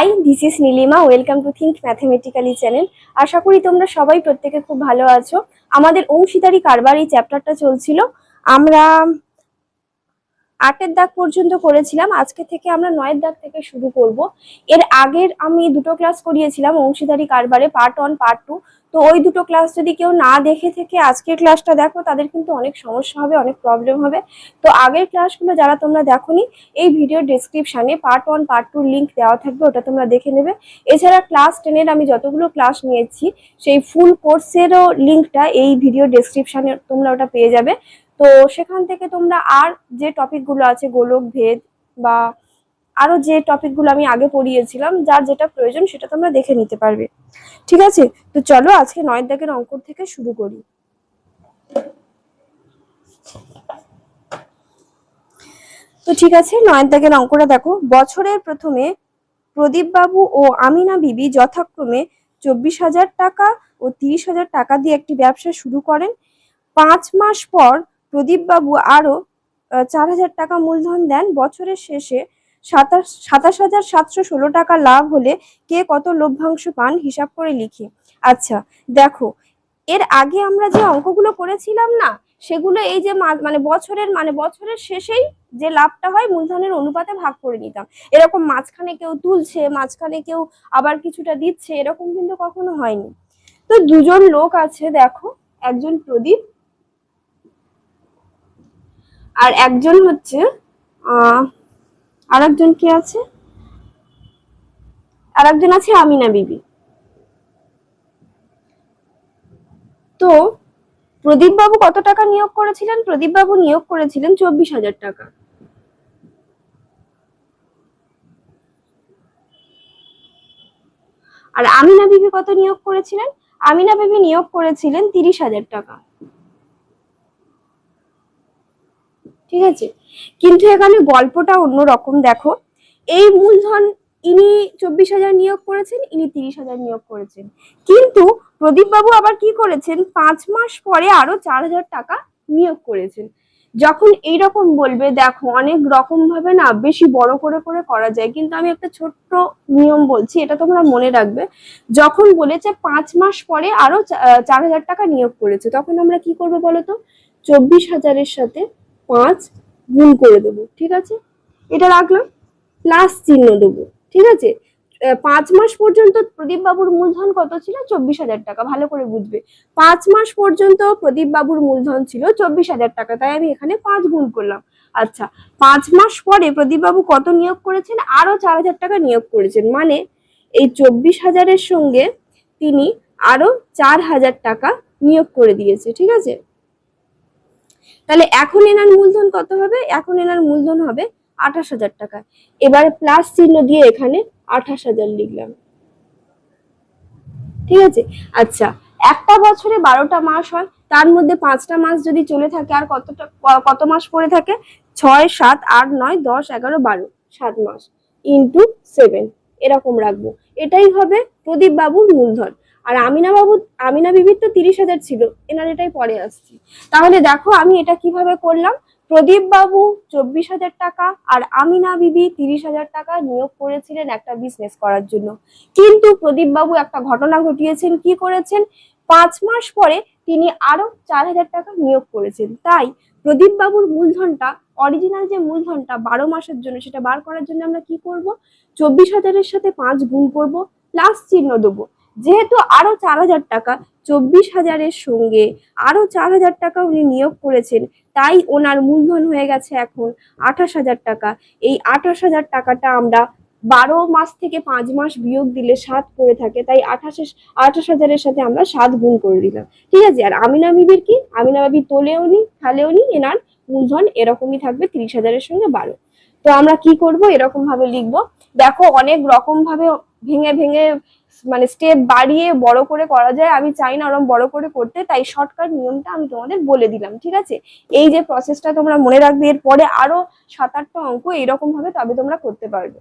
High, this is Nilima. Welcome to Think Mathematically channel. আশা করি তোমরা সবাই প্রত্যেকে খুব ভালো আছো। আমাদের অংশীদারি কারবার এই চ্যাপ্টারটা চলছিল। আমরা 8-এর দাগ পর্যন্ত করেছিলাম। আজকে থেকে আমরা 9-এর দাগ থেকে শুরু করব। এর আগের আমি দুটো ক্লাস করিয়েছিলাম অংশীদারি কারবারে, পার্ট 1 পার্ট 2। তো ওই দুটো ক্লাস যদি কেউ না দেখে থেকে আজকের ক্লাসটা দেখো, তাদের কিন্তু অনেক সমস্যা হবে, অনেক প্রবলেম হবে। তো আগের ক্লাসগুলো যারা তোমরা দেখোনি, এই ভিডিও ডেসক্রিপশনে পার্ট 1 পার্ট 2 লিঙ্ক দেওয়া থাকবে, ওটা তোমরা দেখে নেবে। এছাড়া ক্লাস 10-এর আমি যতগুলো ক্লাস নিয়েছি সেই ফুল কোর্সেরও লিঙ্কটা এই ভিডিও ডেসক্রিপশনে তোমরা ওটা পেয়ে যাবে। তো সেখান থেকে তোমরা আর যে টপিকগুলো আছে, গোলক ভেদ বা আরো যে টপিকগুলো আমি আগে পড়িয়েছিলাম, যার যেটা প্রয়োজন সেটা তোমরা দেখে নিতে পারবে। ঠিক আছে, তো চলো আজকে 9-এর দাগের অঙ্ক থেকে শুরু করি। তো ঠিক আছে, 9-এর দাগের অঙ্কটা দেখো। বছরের প্রথমে প্রদীপ বাবু ও আমিনা বিবি যথাক্রমে 24,000 টাকা ও 30,000 টাকা দিয়ে একটি ব্যবসা শুরু করেন। 5 মাস পর প্রদীপ বাবু আরো 4,000 টাকা মূলধন দেন। বছরের শেষে 27,716 টাকা লাভ হলে কে কত লভ্যাংশ পান হিসাব করে লিখি। আচ্ছা দেখো, এর আগে আমরা যে অঙ্কগুলো করেছিলাম না, সেগুলো এই যে বছরের শেষেই যে লাভটা হয় মূলধনের অনুপাতে ভাগ করে নিতাম। এরকম মাঝখানে কেউ তুলছে, মাঝখানে কেউ আবার কিছুটা দিচ্ছে, এরকম কিন্তু কখনো হয়নি। তো দুজন লোক আছে দেখো, একজন প্রদীপ আর একজন হচ্ছে আরেকজন কি আছে, আরেকজন আছে আমিনা বিবি। তো প্রদীপ বাবু কত টাকা নিয়োগ করেছিলেন? প্রদীপ বাবু নিয়োগ করেছিলেন 24,000 টাকা। আর আমিনা বিবি কত নিয়োগ করেছিলেন? আমিনা বিবি নিয়োগ করেছিলেন 30,000 টাকা। ঠিক আছে, কিন্তু এখানে গল্পটা অন্যরকম। দেখো, এই মূলধন ইনি 24,000 নিয়োগ করেছেন, ইনি 30,000 নিয়োগ করেছেন, কিন্তু প্রদীপ বাবু আবার কি করেছেন, 5 মাস পরে আরো 4,000 টাকা নিয়োগ করেছেন। যখন এইরকম বলবে, দেখো অনেক রকম ভাবে না বেশি বড় করে করে করা যায়, কিন্তু আমি একটা ছোট্ট নিয়ম বলছি, এটা তোমরা মনে রাখবে। যখন বলেছে 5 মাস পরে আরো 4,000 টাকা নিয়োগ করেছে, তখন আমরা কি করবো বলতো, 24,000-এর সাথে 5 গুণ করে দেবো। ঠিক আছে, এটা রাখলাম, প্লাস চিহ্ন দেবো। ঠিক আছে, 5 মাস পর্যন্ত প্রদীপ বাবুর মূলধন কত ছিল? 24,000 টাকা। ভালো করে বুঝবে, 5 মাস পর্যন্ত প্রদীপ বাবুর মূলধন ছিল 24,000 টাকা, তাই আমি এখানে 5 গুণ করলাম। আচ্ছা, 5 মাস পরে প্রদীপ বাবু কত নিয়োগ করেছেন? আরো 4,000 টাকা নিয়োগ করেছেন, মানে এই 24,000-এর সঙ্গে তিনি আরো 4,000 টাকা নিয়োগ করে দিয়েছে। ঠিক আছে, তাহলে এখন এনার মূলধন কত হবে? এখন এনার মূলধন হবে 28,000 টাকা। এবার প্লাস চিহ্ন দিয়ে এখানে 28,000 লিখলাম। ঠিক আছে, আচ্ছা, একটা বছরে 12টা মাস হয়, তার মধ্যে 5টা মাস যদি চলে থাকে, আর কত মাস পড়ে থাকে? 6, 7, 8, 9, 10, 11, 12, 7 মাস ইন্টু 7, এরকম রাখবো। এটাই হবে প্রদীপ বাবুর মূলধন। আর আমিনা বিবির তো 30,000 ছিল, এনার এটাই পরে আসছে। তাহলে দেখো আমি এটা কিভাবে করলাম, প্রদীপ বাবু 24,000 টাকা আর আমিনা বিবি 30,000 টাকা নিয়োগ করেছিলেন একটা বিজনেস করার জন্য। কিন্তু প্রদীপ বাবু একটা ঘটনা ঘটিয়েছেন, কি করেছেন? 5 মাস পরে তিনি আরো 4,000 টাকা নিয়োগ করেছেন। তাই প্রদীপ বাবুর মূলধনটা, অরিজিনাল যে মূলধনটা 12 মাসের জন্য, সেটা বার করার জন্য আমরা কি করব, 24,000-এর সাথে 5 গুণ করব, প্লাস চিহ্ন দেবো। যেহেতু আরো 4,000 টাকা, 24,000-এর সঙ্গে আরো 4,000 টাকা উনি নিয়োগ করেছেন, তাই ওনার মূলধন হয়ে গেছে এখন 28,000 টাকা। এই 28,000 টাকাটা আমরা 12 মাস থেকে 5 মাস বিয়োগ দিলে 7 করে থাকে, তাই 28,000-এর সাথে আমরা 7 গুণ করে দিলাম। ঠিক আছে, আর আমিনা বিবির কি, আমিনা বিবি তোলেও নি খালেও নি, এনার মূলধন এরকমই থাকবে 30,000-এর সঙ্গে 12। তো আমরা কি করব, এরকম ভাবে লিখবো। দেখো অনেক রকম ভাবে ভেঙে ভেঙে স্টেপ বাড়িয়ে বড় করে করা যায়, আমি চাই না ওরকম বড় করে করতে, তাই শর্টকাট নিয়মটা আমি তোমাদের বলে দিলাম। ঠিক আছে, এই যে প্রসেসটা তোমরা মনে রাখবে, এরপরে আরো 7-8টা অঙ্ক এরকম ভাবে তবে তোমরা করতে পারবে।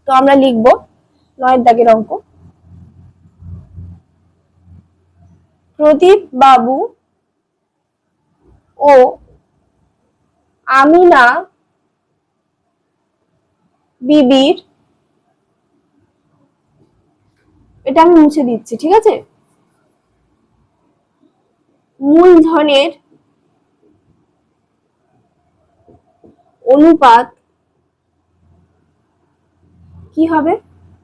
তো আমরা লিখবো 9-এর দাগের অঙ্ক। প্রদীপ বাবু ও আমিনা বিবির এটা আমি মুছে দিচ্ছি, ঠিক আছে। মূলধনের অনুপাত কি হবে?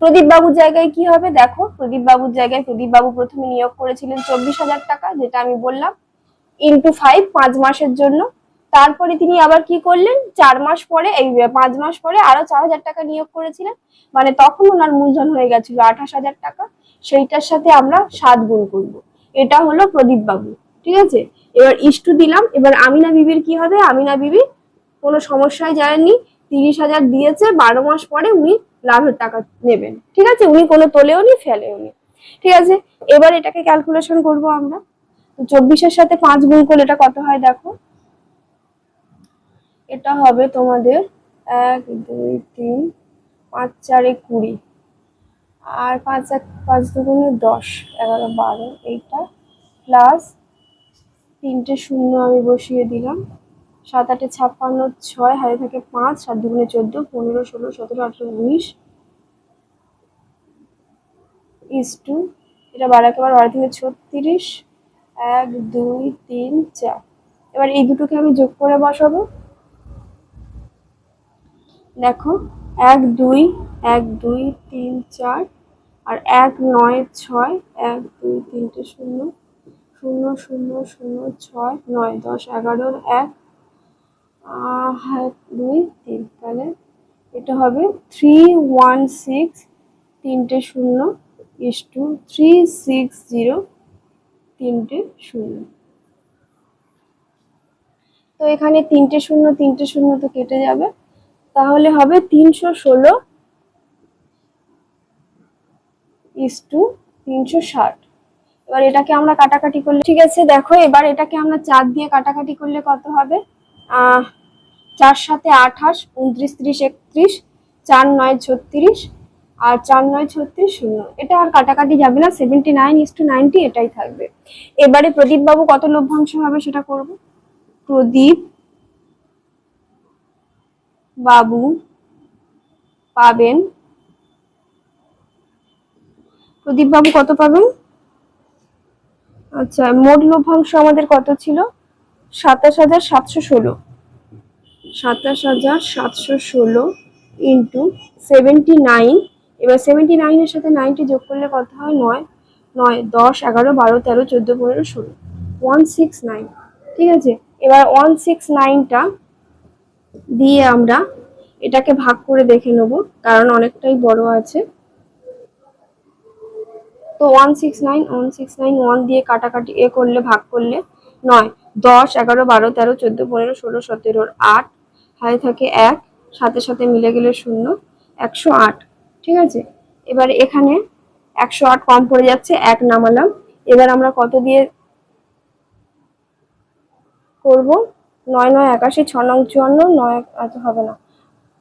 প্রদীপ বাবুর জায়গায় কি হবে দেখো, প্রদীপ বাবুর জায়গায় প্রদীপ বাবু প্রথমে নিয়োগ করেছিলেন 24,000 টাকা, যেটা আমি বললাম, ইন্টু 5 5 মাসের জন্য। তারপরে তিনি আবার কি করলেন, 4 মাস পরে, এই 5 মাস পরে আরো 4,000 টাকা নিয়োগ করেছিলেন, মানে তখন ওনার মূলধন হয়ে গেছিল 28,000 টাকা। সেইটার সাথে আমরা 7 গুণ করব। এটা হলো প্রদীপ বাবু, ঠিক আছে। এবার ইস্টু দিলাম। এবার আমিনা বিবির কি হবে? আমিনা বিবি কোনো সমস্যায় যায়নি, 30,000 দিয়েছে, 12 মাস পরে উনি লাভের টাকা নেবেন, ঠিক আছে। উনি কোনো তোলেও নি, ফেলেও নি, ঠিক আছে। এবার এটাকে ক্যালকুলেশন করব আমরা। 24-এর সাথে 5 গুণ করলে এটা কত হয় দেখো, এটা হবে তোমাদের 1 2 3 5 4 20, আর 5 2 10, 11 12, এইটা প্লাস 3টে শূন্য আমি বসিয়ে দিলাম, 7 8 56, 6 হাতে থাকে 5, 7 2 14, 15 16 17 18 19 ইস্টু, এটা বাড়াকে বার 12 3 36, 1 2 3 4। এবার এই দুটোকে আমি যোগ করে বসাবো। দেখো 1 2 1 2 3 4, আর 1 9 6, 1 2 3টে শূন্য, 0 0 0 6 9 10 11, 1 2 3, তাহলে এটা হবে 316, 3টে শূন্য ইস্টু 360, 3টে শূন্য। তো এখানে 3টে শূন্য তো কেটে যাবে, তাহলে হবে 316 ইস্টু 360। এবার এটাকে আমরা কাটাকাটি করলে, ঠিক আছে, দেখো এবার এটাকে আমরা 4 দিয়ে কাটাকাটি করলে কত হবে, 4 7 28, 29 30 31, 4 9 36, আর 4 9 36 0। এটা আর কাটাকাটি যাবে না, 79:90 এটাই থাকবে। এবারে প্রদীপ বাবু কত লভ্যাংশ হবে সেটা করব। প্রদীপ বাবু পাবেন, প্রদীপ বাবু কত পাবেন? আচ্ছা, মোট লভ্যাংশ আমাদের কত ছিল? 27,716, 27,716 ইন্টু 79। এবার 79-এর সাথে 90 যোগ করলে কত হয়? 9 9 10 11 12 13 14 15 16, 169, ঠিক আছে। এবার 169টা দিয়ে আমরা এটাকে ভাগ করে দেখে নেব, কারণ অনেকটাই বড় আছে। তো 169 1 দিয়ে কাটাকাটি করলে, ভাগ করলে 9 10 11 12 13 14 15 16 17, 8 হাতে থাকে 1, সাথে সাথে মিলে গেলে 0, 108, ঠিক আছে। এবার এখানে 108 কম পড়ে যাচ্ছে, 1 নামালাম। এবার আমরা কত দিয়ে করব? 9 9 81, 6 9 54, 9 আচ্ছা হবে না,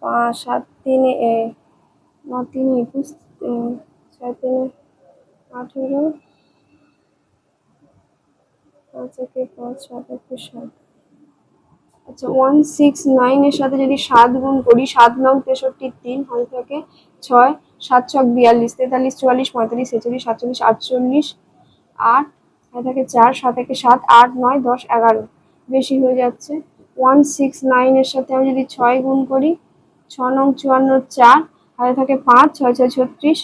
5 7 3 9 3 21, 6 3 18, 5 1 5 7 1 7। আচ্ছা, 169 এর সাথে যদি 7 গুণ করি, 7 9 63 3 হাতে থাকে 6, 7 6 42 43 44 45 46 47 48, 8 হাতে থাকে 4, 7 1 7 8 9 10 11, বেশি হয়ে যাচ্ছে। 169 এর সাথে আমি যদি 6 গুণ করি, 6 9 54 4 হাতে থাকে 5, 6 6 36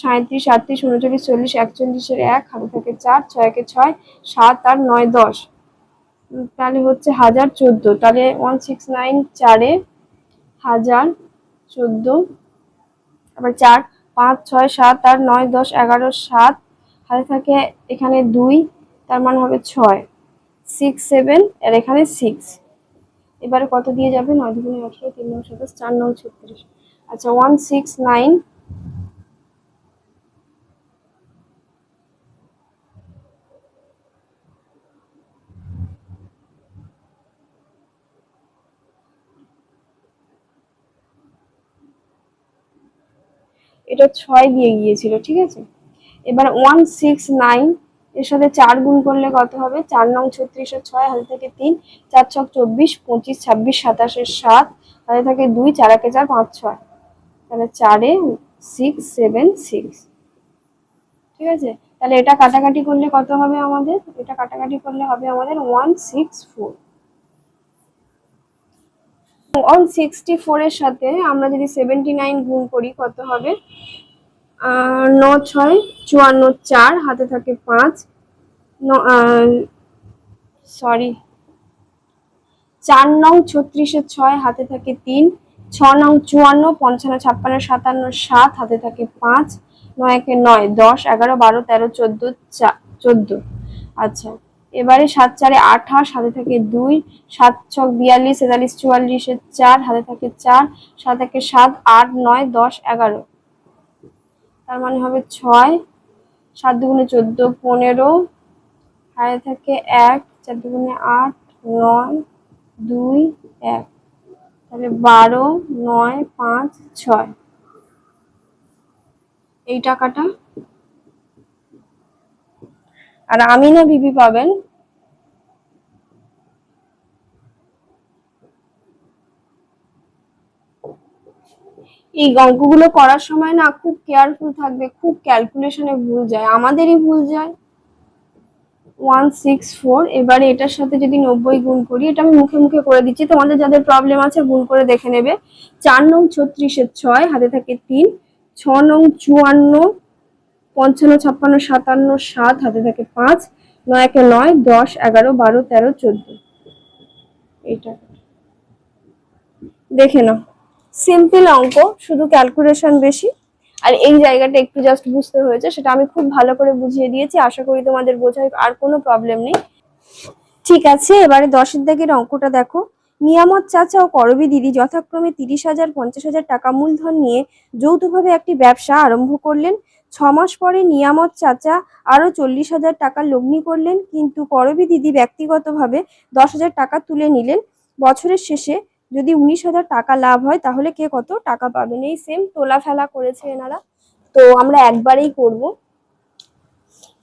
37 38 39 40 41, 1 হাতে থাকে 4, 6 1 6 7 8 9 10, তাহলে হচ্ছে 1014। তাহলে 169 4-এ 1014, আবার 4 5 6 7 8 9 10 11 7 হাতে থাকে এখানে 2, তার মানে হবে 6 6 7, আর এখানে 6। এবারে কত দিয়ে যাবে? 9 2 18, 3 9 27, 4 9 36। আচ্ছা, 169 এটা 6 দিয়ে গিয়েছিল, ঠিক আছে। এবার 169 এর সাথে 4 গুণ করলে কত হবে? 4 9 36 আর 6 হাতে থেকে 3, 4 6 24 25 26 27, 7 হাতে থাকে 2, 4 1 4 5 6, তাহলে 4-এ 6 7 6। ঠিক আছে, তাহলে এটা কাটাকাটি করলে কত হবে আমাদের? এটা কাটাকাটি করলে হবে আমাদের 164। 164 এর সাথে আমরা যদি 79 গুণ করি কত হবে? 9 6 54, 4 হাতে থাকে 5, সরি 4 9 36 6 হাতে থাকে 3, 6 9 54, 55 56 57 7 হাতে থাকে 5, 9 1 9 10 11 12 13 14 14। আচ্ছা, এবারে 7 4 28 হাতে থাকে 2, 7 6 42 43 44 4 হাতে থাকে 4, 7 1 7 8 9 10 11, তার মানে হবে 6, 7 2 14 15 হাতে থাকে 1, 4 2 8 9 2 1, তাহলে 12 9 5 6 এই টাকাটা। আর আমিনা বিবি পাবেন এই অঙ্কগুলো করার সময় না খুব কেয়ারফুল থাকবে, খুব ক্যালকুলেশনে ভুল যায়, আমাদেরই ভুল যায়। 164, এবারে এটার সাথে যদি 90 গুণ করি, এটা আমি মুখে মুখে করে দিচ্ছি, তোমাদের যাদের প্রবলেম আছে গুণ করে দেখে নেবে। 4 9 36 6 হাতে থাকে 3, 6 9 54 55 56 57 7 হাতে থাকে 5, 9 1 9 10 11 12 13 14। এইটা দেখে নাও, সিম্পল অঙ্ক, শুধু ক্যালকুলেশন বেশি। আর এই জায়গাটা একটু জাস্ট বুঝতে হয়েছে, সেটা আমি খুব ভালো করে বুঝিয়ে দিয়েছি, আশা করি তোমাদের বোঝায় আর কোনো প্রবলেম নেই। ঠিক আছে, এবারে 10 দাগের অঙ্কটা দেখো। নিয়ামত চাচা ও করবী দিদি যথাক্রমে 30,000 50,000 টাকা মূলধন নিয়ে যৌথভাবে একটি ব্যবসা আরম্ভ করলেন। 6 মাস পরে নিয়ামত চাচা আরো 40,000 টাকা লগ্নি করলেন, কিন্তু করবী দিদি ব্যক্তিগতভাবে 10,000 টাকা তুলে নিলেন। বছরের শেষে যদি 19,000 টাকা লাভ হয় তাহলে কে কত টাকা পাবেন? এই সেম তোলা ফেলা করেছে এনারা, তো আমরা একবারেই করব।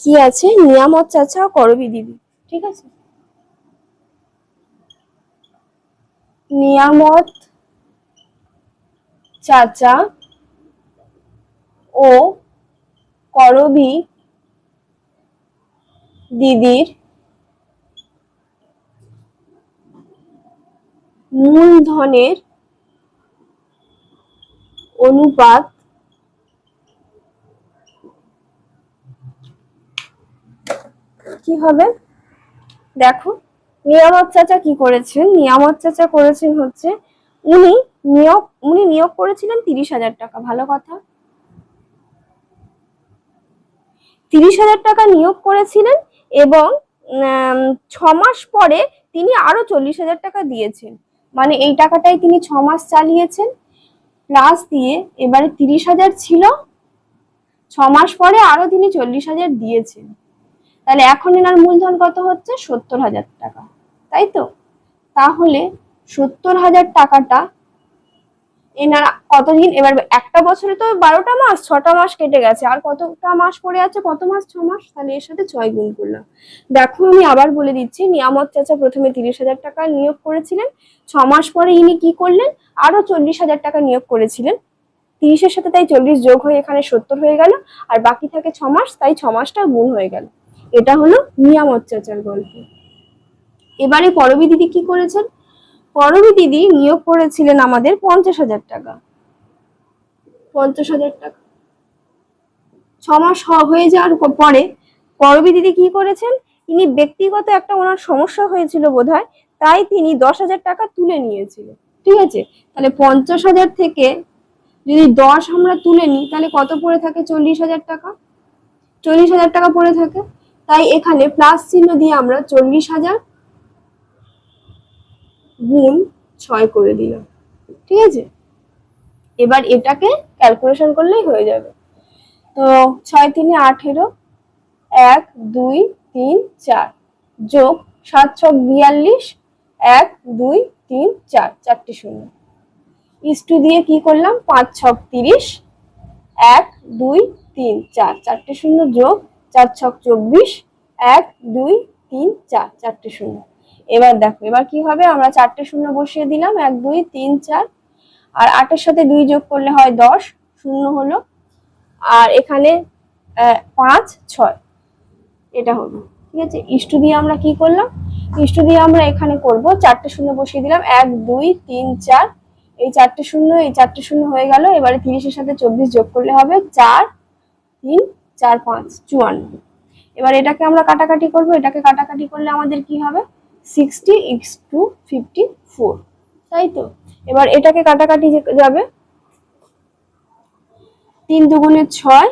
কি আছে? নিয়ামত চাচা ও করবী দিদি, ঠিক আছে। নিয়ামত চাচা ও করবী দিদির মূলধনের অনুপাত কি হবে? দেখো, নিয়ামত চাচা কি করেছেন? নিয়ামত চাচা করেছেন হচ্ছে উনি নিয়োগ করেছিলেন 30,000 টাকা, ভালো কথা। 30,000 টাকা নিয়োগ করেছিলেন এবং 6 মাস পরে তিনি আরো 40,000 টাকা দিয়েছেন, মানে এই টাকাটাই তিনি 6 মাস চালিয়েছেন প্লাস দিয়ে এবারে 30,000 ছিল, 6 মাস পরে আরো তিনি 40,000 দিয়েছেন, তাহলে এখন এনার মূলধন কত হচ্ছে? 70,000 টাকা, তাই তো? তাহলে 70,000 টাকাটা এনারা কতদিন, এবার একটা বছরে তো 12টা মাস, 6টা মাস কেটে গেছে, আর কতটা মাস পড়ে আছে? কত মাস? 6 মাস, তাহলে এর সাথে 6 গুণ করলাম। দেখো আমি আবার বলে দিচ্ছি, নিয়ামত চাচা প্রথমে 30,000 টাকা নিয়োগ করেছিলেন, 6 মাস পরে ইনি কি করলেন? আরো 40,000 টাকা নিয়োগ করেছিলেন, 30-এর সাথে তাই 40 যোগ হয়ে এখানে 70 হয়ে গেল, আর বাকি থাকে 6 মাস, তাই 6 মাসটা গুণ হয়ে গেল। এটা হলো নিয়ামত চাচার গল্প। এবারে করবী দিদি কি করেছেন? করবী দিদি নিয়োগ করেছিলেন আমাদের 50,000 টাকা। 50,000 টাকা 6 মাস হয়ে যাওয়ার পরে করবী দিদি কি করেছেন? তিনি ব্যক্তিগত একটা ওনার সমস্যা হয়েছিল বোধহয়, তাই তিনি 10,000 টাকা তুলে নিয়েছিলেন, ঠিক আছে। তাহলে 50,000 থেকে যদি 10 আমরা তুলে নিই তাহলে কত পড়ে থাকে? 40,000 টাকা। 40,000 টাকা পড়ে থাকে, তাই এখানে প্লাস চিহ্ন দিয়ে আমরা 40,000 গুণ 6 করে দিলাম, ঠিক আছে। এবার এটাকে ক্যালকুলেশন করলেই হয়ে যাবে। তো 6 3 18, 1 2 3 4 যোগ 7 6 42, 1 2 3 4, 4টি শূন্য ইস্টু দিয়ে কি করলাম? 5 6 30, 1 2 3 4, 4টি শূন্য যোগ 4 6 24, 1 2 3 4, 4টি শূন্য। এবার দেখো এবার কি হবে? আমরা 4টে শূন্য বসিয়ে দিলাম, 1 2 3 4, আর 8-এর সাথে 2 যোগ করলে হয় 10, শূন্য হলো। আর এখানে 5 6 এটা হলো। ঠিক আছে, ইস্টু দিয়ে আমরা কি করলাম, ইস্টু দিয়ে আমরা এখানে করব 4টে শূন্য বসিয়ে দিলাম, 1 2 3 4, এই 4টে শূন্য এই 4টে শূন্য হয়ে গেল। এবারে 30 এর সাথে 24 যোগ করলে হবে 4 3 4 5 54। এবার এটাকে আমরা কাটাকাটি করব, এটাকে কাটাকাটি করলে আমাদের কি হবে 60 = 54, তাই তো। এবার এটাকে কাটাকাটি যাবে, 3 দুগুণে 6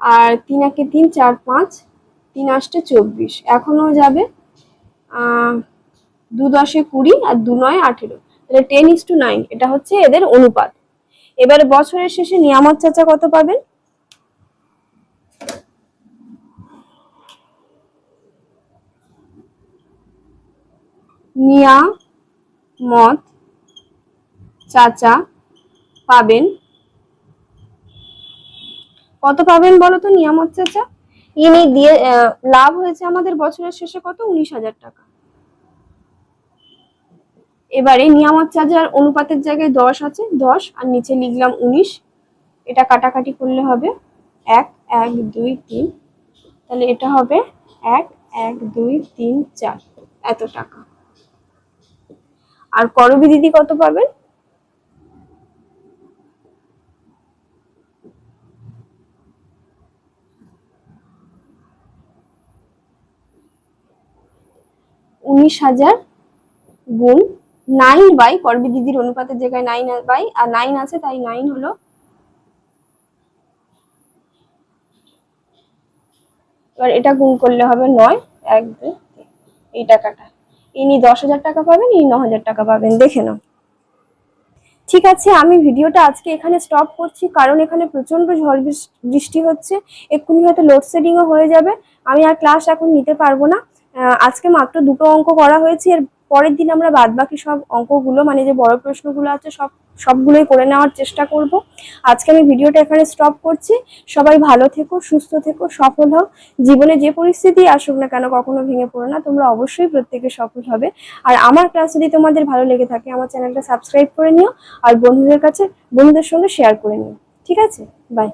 আর 3 একে 3 4 5, 3 8 24, এখনো যাবে 2 10 20 আর 2 9 18, তাহলে 10:9 এটা হচ্ছে এদের অনুপাত। এবারে বছরের শেষে নিয়ামত চাচা কত পাবেন, নিয়ামত চাচা পাবেন কত পাবেন বলো তো নিয়ামত চাচা? ইনি দিয়ে লাভ হয়েছে আমাদের বছরের শেষে কত, 19,000 টাকা। এবারে নিয়ামত চাচার অনুপাতের জায়গায় 10 আছে, 10 আর নিচে লিখলাম 19, এটা কাটাকাটি করলে হবে 1 1 2 3, তাহলে এটা হবে 1 1 2 3 4 এত টাকা। আর করবী দিদি কত পাবেন, $19,000 গুণ 9 বাই, করবী দিদির অনুপাতের জায়গায় 9 বাই আর 9 আছে তাই 9 হলো, এবার এটা গুণ করলে হবে 9 1 2 3, এই টাকাটা। ইনি 10,000 টাকা পাবেন, ইনি 9,000 টাকা পাবেন, দেখে নাও। ঠিক আছে, আমি ভিডিওটা আজকে এখানে স্টপ করছি, কারণ এখানে প্রচন্ড ঝড় বৃষ্টি হচ্ছে, এক্ষুনি হয়তো লোডশেডিংও হয়ে যাবে, আমি আর ক্লাস এখন নিতে পারবো না। আজকে মাত্র 2টো অঙ্ক করা হয়েছে, এর পরের দিন আমরা বাদবাকি সব অঙ্কগুলো মানে যে বড় প্রশ্নগুলো আছে সবগুলোই করে নেওয়ার চেষ্টা করব। আজকে আমি ভিডিওটা এখানে স্টপ করছি। সবাই ভালো থেকো, সুস্থ থেকো, সফল হও। জীবনে যে পরিস্থিতি আসুক না কেন কখনো ভেঙে পড়ো না, তোমরা অবশ্যই প্রত্যেকে সফল হবে। আর আমার ক্লাস যদি তোমাদের ভালো লেগে থাকে আমার চ্যানেলটা সাবস্ক্রাইব করে নিও, আর বন্ধুদের সঙ্গে শেয়ার করে নিও। ঠিক আছে, বাই।